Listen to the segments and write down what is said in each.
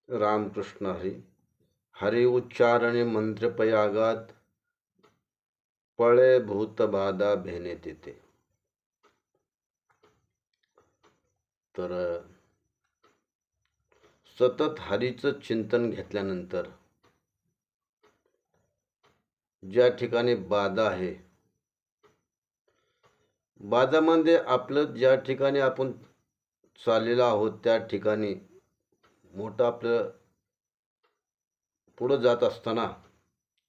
रामकृष्ण हरी. हरि उच्चारणे मंत्रपयागात पळे भूत बाधा भेने तिथे. तर सतत हरीचं चिंतन घेतल्यानंतर ज्या ठिकाणी बाधा आहे, बाधामध्ये आपलं ज्या ठिकाणी आपण चाललेलो आहोत त्या ठिकाणी मोठं आपलं पुढं जात असताना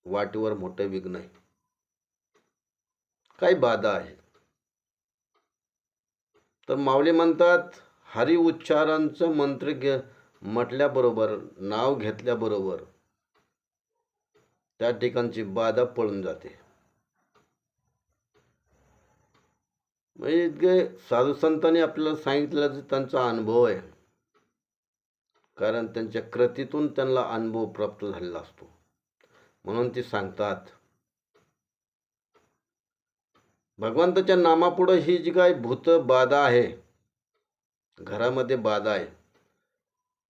वाटेवर मोठं विघ्न आहे, काही बाधा आहे. तर माऊली म्हणतात हरी उच्चारांचं मंत्र म्हटल्याबरोबर, नाव घेतल्याबरोबर त्या ठिकाणची बाधा पळून जाते. म्हणजे इतके साधू संतांनी आपल्याला सांगितलेला त्यांचा अनुभव आहे, कारण त्यांच्या कृतीतून त्यांना अनुभव प्राप्त झालेला असतो. म्हणून ते सांगतात भगवंताच्या नामापुढे ही जी काही भूत बाधा आहे, घरामध्ये बाधा आहे,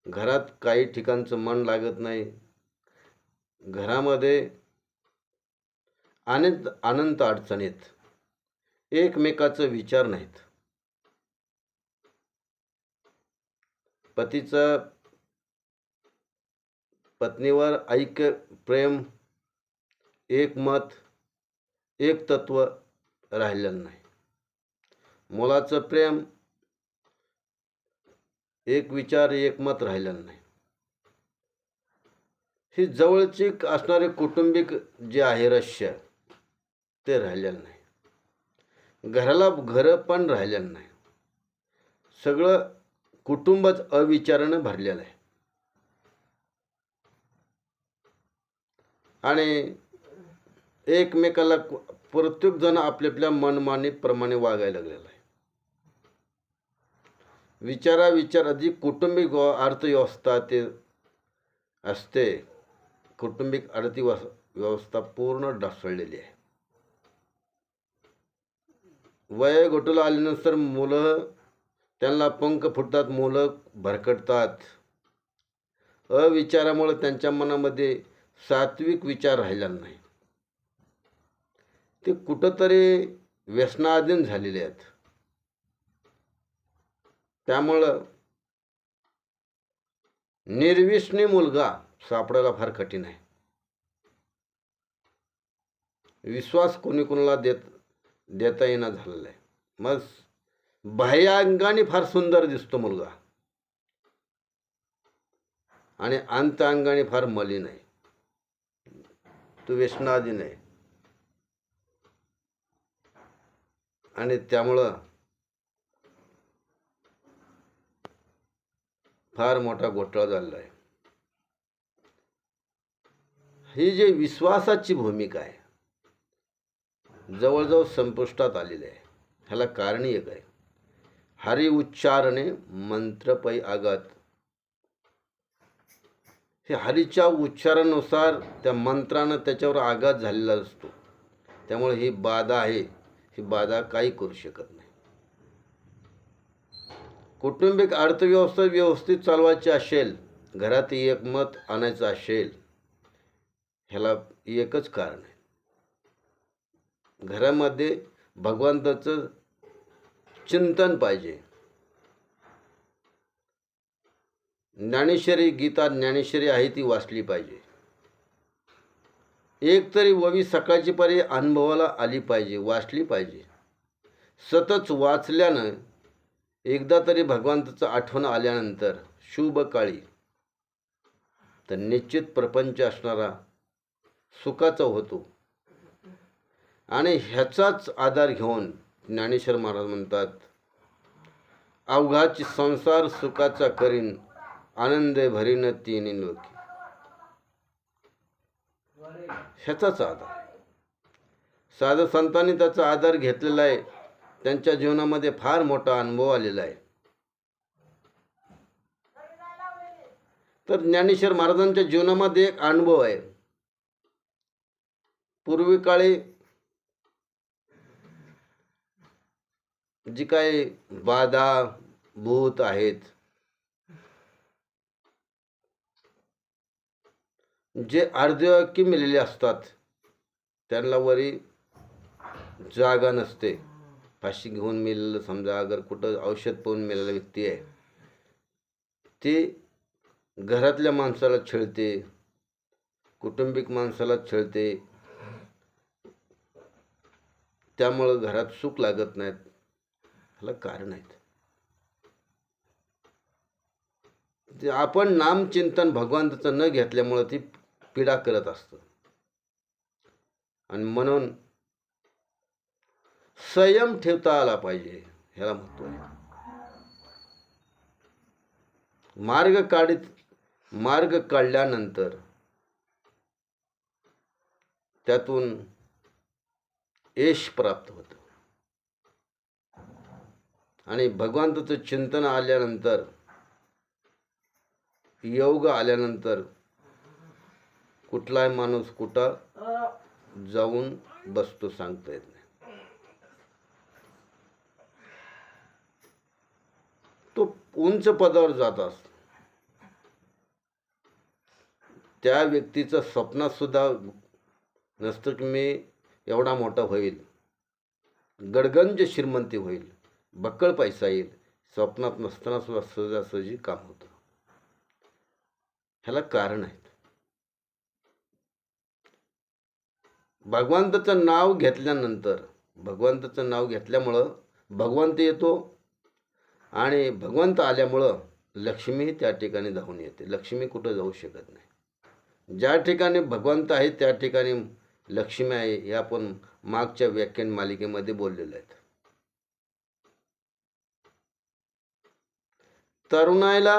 घरात काही ठिकाणचं मन लागत नाही, घरामध्ये अनंत अडचणीत, एकमेकाचा विचार नाहीत, पतीचं पत्नीवर ऐक्य, प्रेम, एकमत, एक तत्व राहिलेलं नाही, मुलाचं प्रेम, एक विचार, एकमत राहिलेलं नाही. ही जवळची असणारे कुटुंबिक जे आहे रहस्य ते राहिलेलं नाही, घराला घर पण राहिलेलं नाही, सगळं कुटुंबच अविचारानं भरलेलं आहे. आणि एकमेकाला प्रत्येक जण आपल्या मनमानीप्रमाणे वागायला लागलेला आहे. विचार अधिक कुटुंबिक अर्थव्यवस्था ते असते, कौटुंबिक अर्थव्यवस्था पूर्ण ढासळलेली आहे. वय गोटला आल्यानंतर मुलं, त्यांना पंख फुटतात, मुलं भरकटतात. अविचारामुळे त्यांच्या मनामध्ये सात्विक विचार राहिला नाही, ते कुठंतरी व्यसनाधीन झालेले आहेत. त्यामुळं निर्व्यसनी मुलगा सापडायला फार कठीण आहे. विश्वास कोणी कोणाला देता येणं झालेला आहे. मग बाह्य अंगाने फार सुंदर दिसतो मुलगा आणि अंत अंगाने फार मलिन आहे, तो व्यसनाधीन आहे. आणि त्यामुळं फार मोठा घोटाळा झालेला आहे. ही जी विश्वासाची भूमिका आहे जवळजवळ संपुष्टात आलेली आहे. ह्याला कारण एक आहे, हरी उच्चारणे मंत्रपै आघात. हे हरीच्या उच्चारानुसार त्या मंत्रानं त्याच्यावर आघात झालेला असतो. त्यामुळे ही बाधा आहे, ही बाधा काही करू शकत नाही. कौटुंबिक अर्थव्यवस्था व्यवस्थित चालवायची असेल, घरात एकमत आणायचं असेल, ह्याला एकच कारण आहे, घरामध्ये भगवंताचं चिंतन पाहिजे. ज्ञानेश्वरी, गीता ज्ञानेश्वरी आहे ती वाचली पाहिजे. एक तरी ववी सकाळची पारी अनुभवाला आली पाहिजे, वाचली पाहिजे. सतत वाचल्यानं एकदा तरी भगवंताचं आठवण आल्यानंतर शुभ काळी तर निश्चित प्रपंच असणारा सुखाचा होतो. आणि ह्याचाच आधार घेऊन ज्ञानेश्वर महाराज म्हणतात, अवघाची संसार सुखाचा करीन, आनंद भरीन तिन्ही लोकी. ह्याचाच आधार साधू संतांनी त्याचा आधार घेतलेला आहे. त्यांच्या जीवनामध्ये फार मोठा अनुभव आलेला आहे. तर ज्ञानेश्वर महाराजांच्या जीवनामध्ये एक अनुभव आहे. पूर्वी काळी जी काही बाधा भूत आहेत, जे अर्धवाक्य मेलेले असतात त्यांना वरी जागा नसते. फाशी घेऊन मेलेलं समजा, अगर कुठं औषध पाहून मेलेला व्यक्ती आहे, ते घरातल्या माणसाला छळते, कुटुंबिक माणसाला छळते, त्यामुळं घरात सुख लागत नाहीत. ह्याला कारण आहेत. ते आपण नामचिंतन भगवंताचं न घेतल्यामुळं ती पीडा करत असतं. आणि म्हणून संयम ठेवता आला पाहिजे, ह्याला महत्त्व आहे. मार्ग काढल्यानंतर त्यातून यश प्राप्त होतं. आणि भगवंताचं चिंतन आल्यानंतर, योग आल्यानंतर कुठलाही माणूस कुठं जाऊन बसतो सांगता येत नाही. तो उंच पदावर जात असतो. त्या व्यक्तीचं स्वप्नात सुद्धा नसतं की मी एवढा मोठा होईल, गडगंज श्रीमंती होईल, बक्कळ पैसा येईल. स्वप्नात नसताना सुद्धा सहजासहजी काम होतं. ह्याला कारण आहेत. भगवंताचं नाव घेतल्यानंतर, भगवंताचं नाव घेतल्यामुळं भगवंत येतो. आणि भगवंत आल्यामुळं लक्ष्मीही त्या ठिकाणी धावून येते. लक्ष्मी कुठं जाऊ शकत नाही. ज्या ठिकाणी भगवंत आहे त्या ठिकाणी लक्ष्मी आहे, हे आपण मागच्या व्याख्यान मालिकेमध्ये बोललेलं आहे. तरुणाईला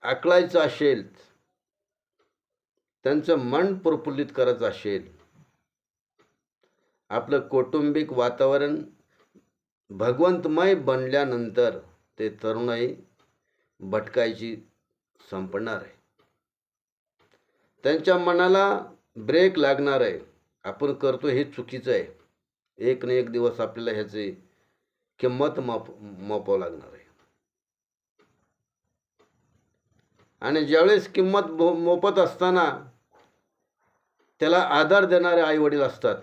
आकळायचं असेल, त्यांचं मन प्रफुल्लित करायचं असेल, आपलं कौटुंबिक वातावरण भगवंतमय बनल्यानंतर ते तरुणाई भटकायची संपणार आहे. त्यांच्या मनाला ब्रेक लागणार आहे. आपण करतो हे चुकीचं आहे. एक ना एक दिवस आपल्याला ह्याची किंमत मोपावं लागणार आहे. आणि ज्यावेळेस किंमत मोपत असताना त्याला आधार देणारे आई वडील असतात.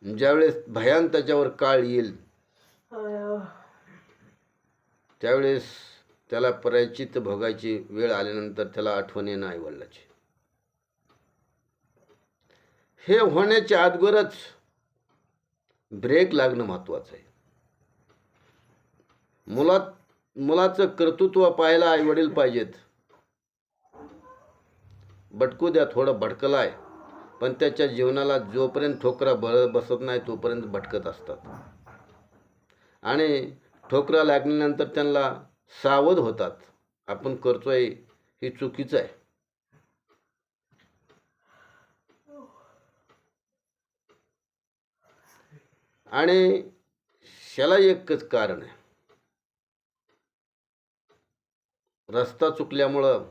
ज्यावेळेस भयान त्याच्यावर काळ येईल त्यावेळेस त्याला प्रायश्चित्त भोगायची वेळ आल्यानंतर त्याला आठवण येणं आई वडिलाची. हे होण्याच्या अगोदरच ब्रेक लागणं महत्वाचं आहे. मुलाचं कर्तृत्व पाहायला आई वडील पाहिजेत. भटकू द्या, थोडं भटकलाय, पण त्याच्या जीवनाला जोपर्यंत ठोकरा बसत नाही तोपर्यंत भटकत असतात. आणि ठोकरा लागल्यानंतर त्यांना सावध होतात, आपण करतोय हे चुकीचं आहे. आणि ह्याला एकच कारण आहे, रस्ता चुकल्यामुळं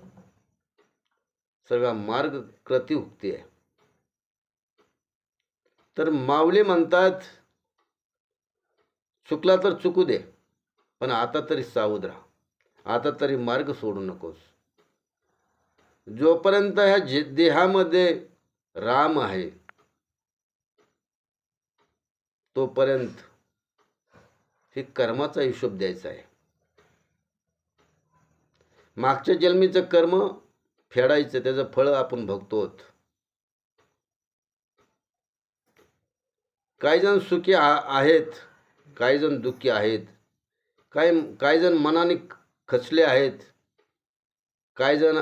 सगळा मार्ग क्रती हुकते आहे. तर माऊली म्हणतात, चुकला तर चुकू दे, पण आता तरी सावध राहा, आता तरी मार्ग सोडू नकोस. जोपर्यंत ह्या देहामध्ये राम आहे तोपर्यंत हे कर्माचा हिशोब द्यायचा आहे. मागच्या जन्मीचं कर्म फेडायचं, त्याचं फळ आपण भोगतो. काही जण सुखी आहेत, काही जण दुःखी आहेत, काही जण मनाने खचले आहेत, काही जण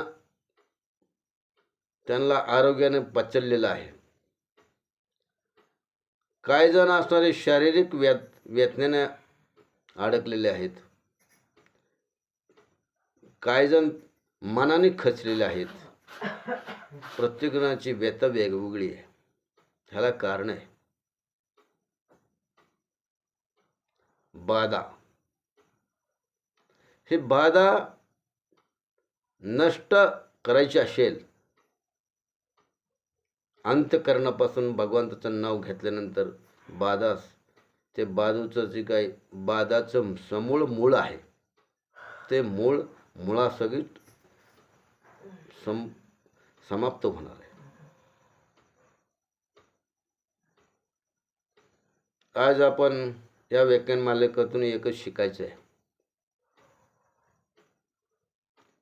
त्यांना आरोग्याने पचललेलं आहे, काही जण असणारे शारीरिक व्यथेने अडकलेले आहेत, काही जण मनाने खचलेले आहेत. प्रत्येकाची व्यथा वेगवेगळी आहे. ह्याला कारण आहे बाधा. हे बाधा नष्ट करायची असेल, अंतःकरणापासून भगवंताचं नाव घेतल्यानंतर बाधास, ते बाजूचं जे काही बाधाचं समूळ मूळ आहे ते मुळासहित समाप्त होणार आहे. आज आपण या व्याख्यानमालेकातून एकच शिकायचं आहे.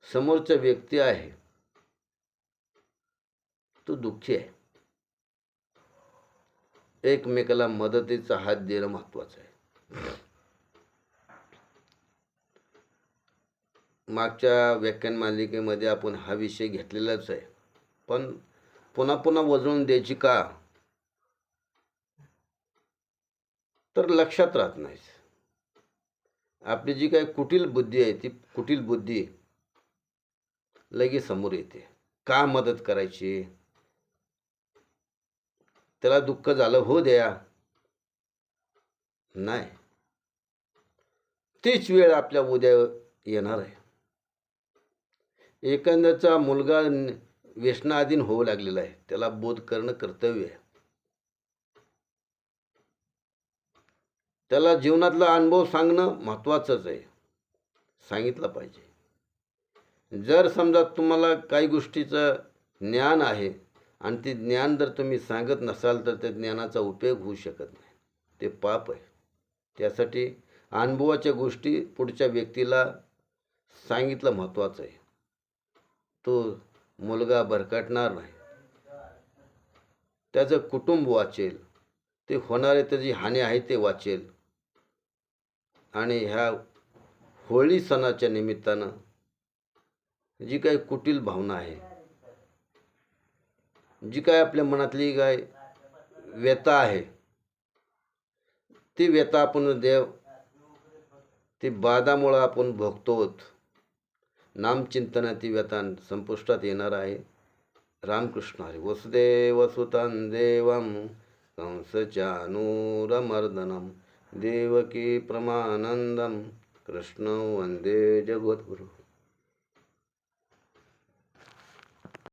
समोरचा व्यक्ती आहे तो दुःखी आहे. एकमेकाला मदतीचा हात देणं महत्वाचं आहे. मागच्या व्याख्यानमालिकेमध्ये आपण हा विषय घेतलेलाच आहे, पण पुन्हा पुन्हा वजळून द्यायची का, तर लक्षात राहत नाही. आपली जी काही कुटील बुद्धी आहे ती कुटील बुद्धी लगेच समोर येते. का मदत करायची, त्याला दुःख झालं हो द्या, नाही. तीच वेळ आपल्या उद्या येणार आहे. एखाद्याचा मुलगा व्यसनाधीन होऊ लागलेला आहे, त्याला बोध करणं कर्तव्य आहे. त्याला जीवनातला अनुभव सांगणं महत्त्वाचंच आहे, सांगितलं पाहिजे. जर समजा तुम्हाला काही गोष्टीचं ज्ञान आहे आणि ते ज्ञान जर तुम्ही सांगत नसाल तर त्या ज्ञानाचा उपयोग होऊ शकत नाही, ते पाप आहे. त्यासाठी अनुभवाच्या गोष्टी पुढच्या व्यक्तीला सांगितलं महत्त्वाचं आहे. तो मुलगा भरकटणार नाही, त्याचं कुटुंब वाचेल, ते होणारे त्याची हानी आहे ते वाचेल. आणि ह्या होळी सणाच्या निमित्तानं जी काही कुटील भावना आहे, जी काय आपल्या मनातली काय व्यथा आहे, ती व्यथा आपण ती बाधामुळं आपण भोगतो. नामचिंतनात ती व्यथा संपुष्टात येणार आहे. रामकृष्ण हरी. वसुदेवसुतं देवं कंसचानूरमर्दनं देवकी परमानंदं कृष्णं वंदे जगद्गुरु.